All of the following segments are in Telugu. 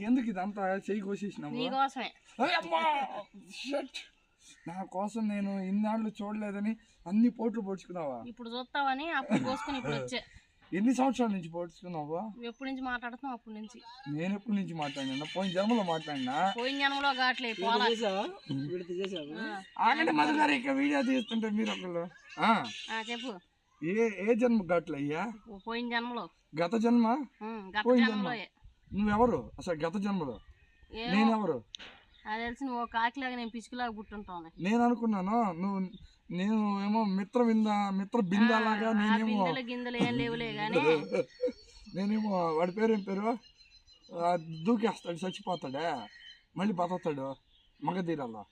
ఎందుకు ఇదంతా చెయ్యి కోసేసినావు? నీకోసమే. నా కోసం నేను ఇన్నాళ్ళు చూడలేదని అన్ని పోట్లు పొడుచుకున్నావా? ఇప్పుడు చూస్తావని అప్పుడు కోసుకుని ఇప్పుడు వచ్చా. ఎన్ని సంవత్సరాల నుంచి పొడుచుకున్నావా? ఎప్పటి నుంచి మాట్లాడుతున్నావు? అప్పటి నుంచి. నేను ఎప్పటి నుంచి మాట్లాడినా? పోయిన జన్మలో మాట్లాడినా. పోయిన జన్మలో కావట్లే. ఆగండి మధు గారు, ఇక్కడ వీడియో తీస్తుంటే మీరు ఒకళ్ళు చెప్పు. ఏ జన్మ గట్ల అయ్యా? పోయిన జన్మలో. గత జన్మ? పోయిన జన్మలో. నువ్వెవరు అసలు గత జన్మలో? నేనెవరు? అది తెలిసి నువ్వు కాకిలాగా నేను పిచ్చుకులాగా పుట్టుంటావు. నేను అనుకున్నాను నేను ఏమో మిత్ర బిందాలాగా నేనేమో గిందెలు ఏం లేవులే గానీ నేనేమో వాడి పేరు ఏం పేరు దూకేస్తాడు, చచ్చిపోతాడే, మళ్ళీ బతుకుతాడు మగధీరాలో.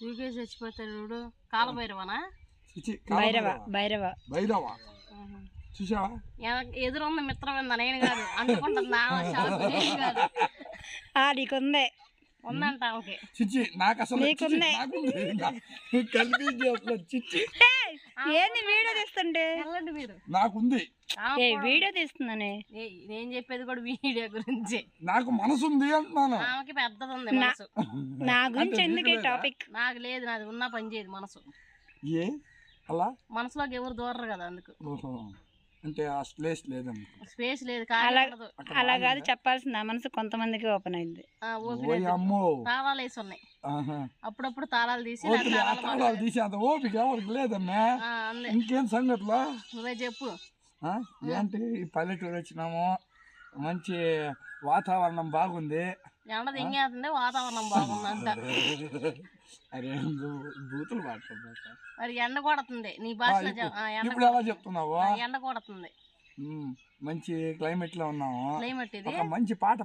దూకే చచ్చిపోతాడు. కాలభైరవనా? భైరవ చూసావా? ఎదురుంది మిత్రవింద, నేను కాదు అంటుకుంటున్నా. నీకుందే ఉందంట ఓకే. చిచ్చి నాకు అసలు ఏంది వీడియో తీస్తుంటే? మీరు నాకుంది వీడియో తీస్తున్నానే. నేను చెప్పేది కూడా వీడియో గురించి. నాకు మనసు ఉంది అంటున్నాను. ఆమెకి పెద్దది ఉంది మనసు. నా గురించి ఎందుకు టాపిక్? నాకు లేదు, నాది ఉన్నా పని చేయదు మనసు. ఏ అలా మనసులోకి ఎవరు దూరరు కదా అందుకు. అంటే ఆ స్పేస్ లేదమ్మ. స్పేస్ లేదు. అలా కాదు చెప్పాల్సింది. మనసు కొంతమందికి ఓపెన్ అయింది. తాళాలు వేసి ఉన్నాయి. అప్పుడప్పుడు తాళాలు తీసి అంత ఓపిక ఎవరికి లేదమ్మా. ఇంకేం సంగతులు నువ్వే చెప్పు. ఏంటి పల్లెటూరు వచ్చినాము, మంచి వాతావరణం బాగుంది. ఎండ దింగేస్తుంది, వాతావరణం బాగుందంట. అరే బూతులు మాట్లాడుతున్నా. మరి ఎండ కొడుతుంది నీ భాషలో. ఇప్పుడు ఎలా చెప్తున్నావు? ఎండ కొడుతుంది. మంచి క్లైమేట్ లో ఉన్నాము. క్లైమేట్ ఇది. మంచి పాట